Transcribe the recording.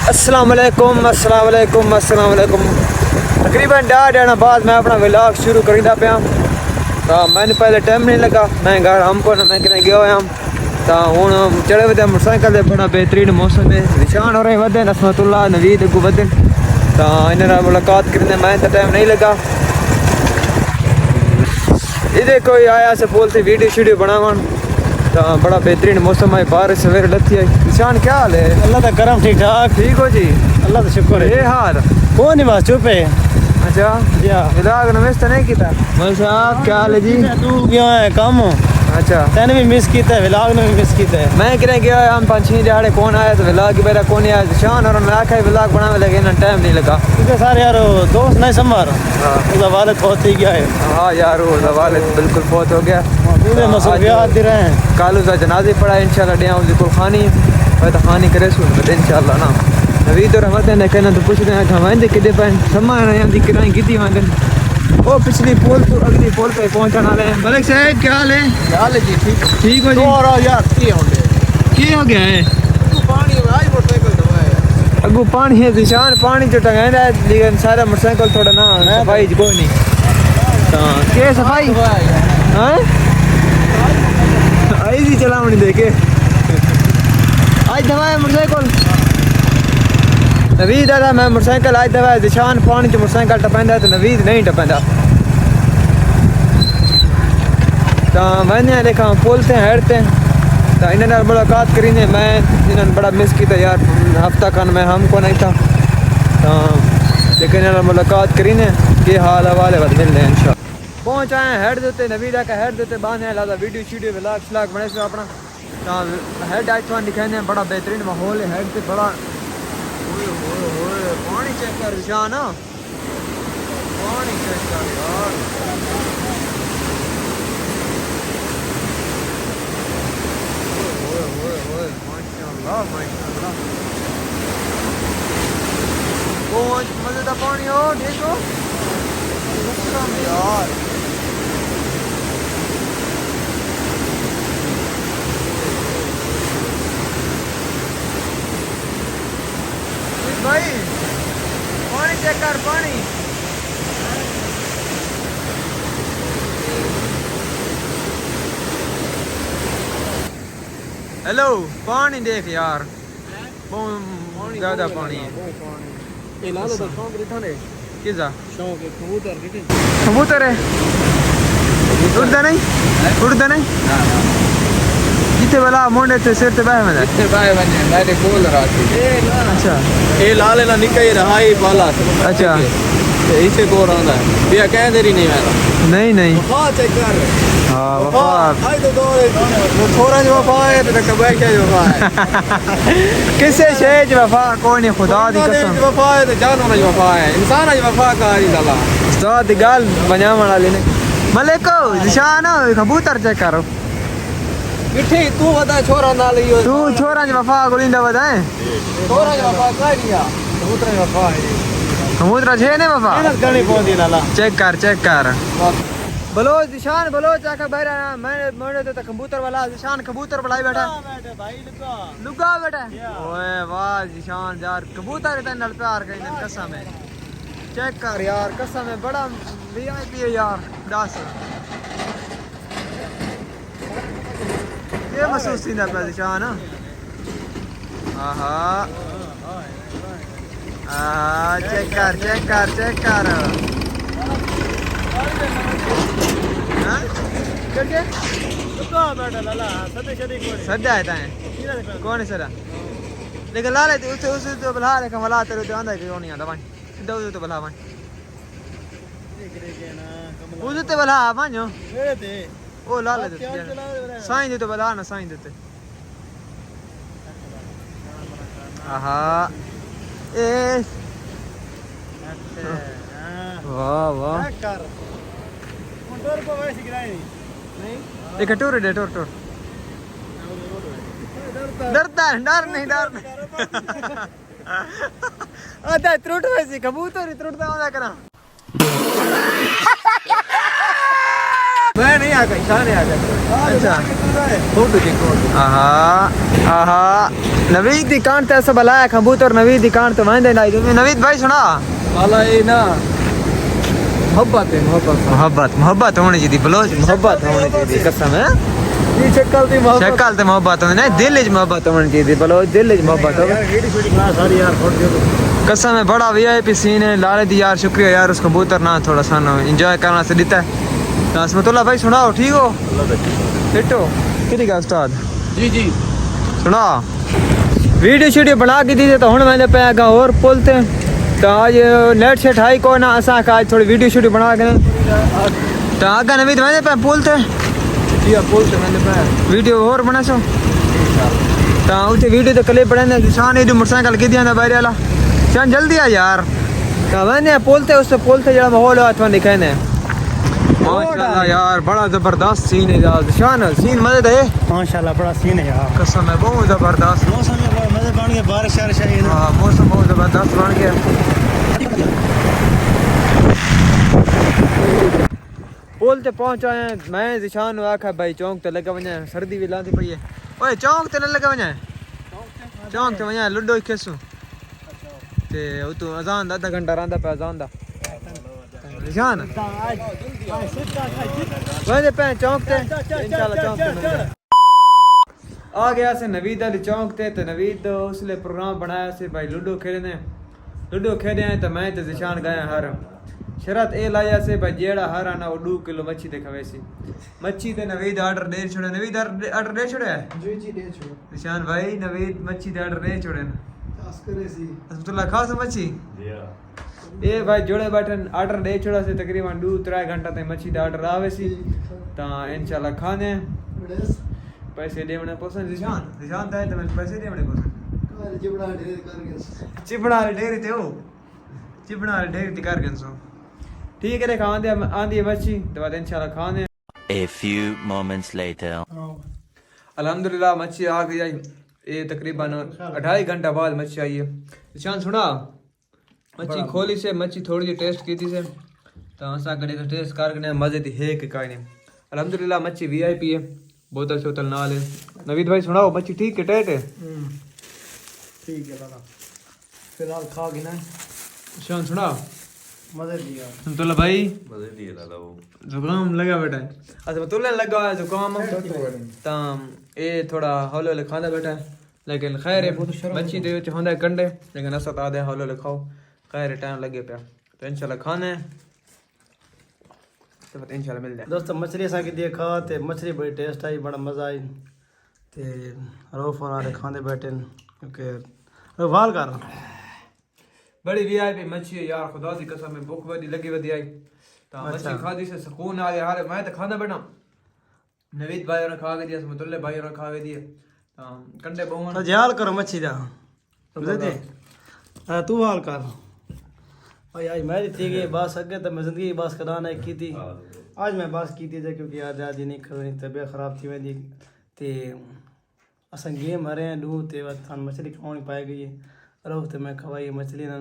अस्सलाम वालेकुम। तकरीबन 1.5 बाद मैं अपना व्लॉग शुरू करीदा पाया। तो मैंने पहले टाइम नहीं लगा, मैं घर हमको मैं कि गया हुआ तो हूँ चढ़े वे मोटरसाइकिल बड़ा बेहतरीन मौसम है। निशान हो रहे वधन असमतुल्ला नवीद अगू वधन तो इन मुलाकात करने मैं तो टाइम नहीं लगा। इधर कोई आया से बोलते वीडियो शीडियो बनावन तो बड़ा बेहतरीन मौसम है। बारिश सवेरे लथी है। निशान क्या हाल है? अल्लाह का करम ठीक ठाक। ठीक हो जी? अल्लाह का शुक्र है। ये हाल कौन नहीं बस चुप है। अच्छा व्लॉग नमेश तो नहीं किया मल साहब? क्या हाल है जी? तू गया है काम? अच्छा तैने भी मिस किया है, व्लॉग ने भी मिस किया है। मैं किने गया हम 5-6 दिहाड़े कौन आया तो व्लॉग मेरा कौन आया निशान और मैं आखा व्लॉग बनाने लगे ना टाइम नहीं लगा क्योंकि सारे यार दोस्त नहीं संभाल उसका वालिद बहुत ही गया है। हाँ यार वो वालिद बिल्कुल बहुत हो गया। पूरे मसरूफियात दे रहे हैं। कल उसका जनाजे पड़ा इंशाल्लाह डिया उसको खानी तो खानी करे सुन इंशाल्लाह ना नवीद और हमद ने कहना तो पूछते हैं हमारे कितने पैन समा किराई की वंदन वो पिछली पोल तो अगली पोल पे पहुंचने वाले हैं। मलिक साहब क्या हाल है? हाल है जी ठीक हो जी? और यार क्या हो गया है? पानी आज मोटरसाइकिल दबाया अगू पानी है निशान पानी जो टंगाया है लेकिन सारा मोटरसाइकिल थोड़ा ना सफाई कोई नहीं तो क्या सफाई हाँ आई जी चलावनी देखे आज दबाया मोटरसाइकिल नवीद आया मैं मोटरसाइकिल आज दबाया निशान पानी च मोटरसाइकिल टपेंदा तो नवीद नहीं टपेंदा तो मैंने देखा पुल से हटते तो इन्होंने मुलाकात करी ने मैं इन्होंने बड़ा मिस किया यार हफ्ता खान में हमको नहीं था तो लेकिन इन्होंने मुलाकात करी ने कि हाल हवाले बद मिल रहे इंशाल्लाह। पहुँच आए हेड देते नवीदा का हेड देते बांधे लादा वीडियो शीडियो व्लॉग श्लॉग बने से अपना तो हेड आज तो दिखाने बड़ा बेहतरीन माहौल है। हेड से बड़ा पानी चेक कर निशान पानी चेक कर यार बहुत मजेदार पानी हो देखो यार भाई पानी चेक कर पानी हेलो पानी देख यार बहुत ज्यादा पानी है। ये ला लो तो शौक रिठा ने किसा शौक है कबूतर रिठे कबूतर है उड़दा नहीं जिथे वाला मोंडे ते सिर ते बाहे में इतने बाय बने मैंने बोल रहा था। अच्छा ये लाल ना निकल रहा है बाला अच्छा इसे को रहा है भैया कह देरी नहीं मैं नहीं वफा चेक कर हाँ वफा हाय तो दो थोड़ा जो वफा है तो कबाई क्या वफा है किसे शेज वफा कोई नहीं खुदा दी कसम वफा है तो जानवर जो वफा है इंसान जो वफा कारी डाला उस्ताद दी गाल बना वाला लेने मलेको निशान कबूतर चेक करो मिठे तू बता छोरा ना लियो तू छोरा जो वफा गोलिंदा बताए छोरा जो वफा का दिया कबूतर जो वफा है कबूतर छे ने वफा मेहनत करनी पौंदी लाला चेक कर बलोच निशान बलोच आका बैठा मैंने मोड़े तो कबूतर वाला निशान कबूतर बुलाई बैठा बैठे भाई लुगा बैठा ओए वाह निशान यार कबूतर इतने नल प्यार कहीं कसम है। चेक कर यार कसम है बड़ा वीआईपी है यार 10 ये महसूस थी ना पे निशान आहा चेक कर हाँ करके बैठा लाला सदे शदी को सद्या है कौन है सरा लेकिन ला ले उसे तो बुला ले कमला तेरे तो आंदा क्यों नहीं आंदा भाई सीधा उसे तो बुला भाई उसे तो बुला भाई मेरे थे ओ ला ले साईं दे तो बुला ना साईं देते आहा ए वाह कर मोटर को वैसे गिराई नहीं एक टूर दे टूर डरता है डर नहीं आता त्रुट वैसे कबूतर त्रुटता होता करा मैं नहीं आ गई शान आ गया अच्छा फोटो देखो आहा आहा नवीद दी कांट ते सब लाया कबूतर नवीद दी कांट तो वंदे नहीं नवीद भाई सुना वाला ये ना मोहब्बत है मोहब्बत मोहब्बत मोहब्बत होनी चाहिए बलोच मोहब्बत होनी चाहिए कसम है ये शक्ल दी मोहब्बत शक्ल ते मोहब्बत होनी नहीं दिल च मोहब्बत होनी चाहिए बलोच दिल च मोहब्बत हो वीडियो शूटिंग ना सारी यार फोड़ दियो कसम है बड़ा वीआईपी सीन है लाले दी यार शुक्रिया यार उस कबूतर ना थोड़ा सा एंजॉय करना से देता है असमतुल्ला भाई सुनाओ ठीक हो फिट हो कितनी का उस्ताद जी जी सुना वीडियो बना के दी तो हूँ मैंने पे और पुलते तो आज नेट सेट हाई को ना असा आज थोड़ी वीडियो शूटिंग बना के तो आगे नवीद मैंने पे पुलते जी बोलते मैंने पे वीडियो और बना सो तो उसे वीडियो तो क्लिप बने शान एडी मोटरसाइकिल की दिया बैरी वाला शान जल्दी आ यार तो मैंने पुलते उससे पुलते जरा माहौल हुआ दिखाने माशाल्लाह यार बड़ा जबरदस्त सीन है यार शान सीन मजे है माशाल्लाह बड़ा सीन है यार कसम है बहुत जबरदस्त मौसम में बड़ा मजे बन गया बारिश शारिश आई ना हाँ मौसम बहुत जबरदस्त बन गया पुल ते पहुंच आए मैं जिशान आखा भाई चौंक ते लगा वने सर्दी भी लाती पई है ओए चौंक ते न लगा वने चौंक ते वने लुडो खेसू ते ओ तू अजान दा आधा घंटा रहंदा पे अजान दा जिशान वने पे चौंक ते इंशाल्लाह चौंक ते मिलते हैं। आ गया से नवीद अली चौंक ते नवीद उसले प्रोग्राम बनाया से भाई लूडो खेलने लूडो खेले हैं तो मैं तो जिशान गया हर शरत ए लाया से भाई जेड़ा हर आना वो 2 किलो मच्छी ते खवेसी मच्छी ते नवीद ऑर्डर दे छोड़े नवीद ऑर्डर दे छोड़े जी जी दे छोड़ो जिशान भाई नवीद मच्छी ते ऑर्डर दे छोड़े तास करे सी असमतुल्ला खास मच्छी ए भाई जोड़े बैठन ऑर्डर दे छोड़ा से तकरीबन 2-3 घंटा ते मच्छी ते ऑर्डर आवे सी ता इंशाल्लाह खाने पैसे देवने पसंद जिशान था तो मैं पैसे देवने पसंद चिबड़ा ढेर कर गए चिपड़ा ढेरी ते हो चिपड़ा ढेरी ते कर गन सो ठीक है रे खाने आंधी मच्छी तो बाद इंशाल्लाह खाने A few moments later. अल्हम्दुलिल्लाह मच्छी आ गई ये तकरीबन 2.5 घंटा बाद मच्छी आई है निशान सुना मच्छी खोली से मच्छी थोड़ी जी टेस्ट की थी से तो असा कड़े का टेस्ट करने मजे दी है कि काई नहीं अल्हम्दुलिल्लाह मच्छी वीआईपी है बोतल शोतल नाल है नवीद भाई सुनाओ मच्छी ठीक है टेट है ठीक है दादा फिलहाल खा गए ना शान सुना मजे दिया संतुल्ला भाई मजे दिए दादा वो जुकाम लगा बैठा है अच्छा तुल्ले लगा है जुकाम ताम ये थोड़ा हौले हौले खाना बैठा है लेकिन खैर है मच्छी दे विच होंदा कंडे लेकिन असा आदे हौले हौले खाओ खैर टाइम लगे पिया तो इंशाल्लाह खाने तो फिर इंशाल्लाह मिल जाए दोस्तों मछली असा की देखा ते मछली बड़ी टेस्ट आई बड़ा मजा आई ते रोफ और आरे खाने बैठे क्योंकि वाल कर बड़ी वीआईपी मच्छी है यार खुदा दी कसम में भूख वदी लगी वदी आई तो मच्छी खादी से सुकून आ गया यार मैं तो खाना बैठा नवीद भाई ने खा के दिया समतुल्ले भाई ने खा के दिए कंडे बहु ख्याल करो मच्छी दा समझे थे तू हाल कर भाई आज मैं थी गई बस अगे तो मैं जिंदगी बस कराना की थी आज मैं बस की थी क्योंकि आज आज नहीं खबरी तबीयत खराब थी वेंदी ते असां गेम हरे डू ते थान मछली खानी पाए गई रोफ ते मैं खवाई मछली ना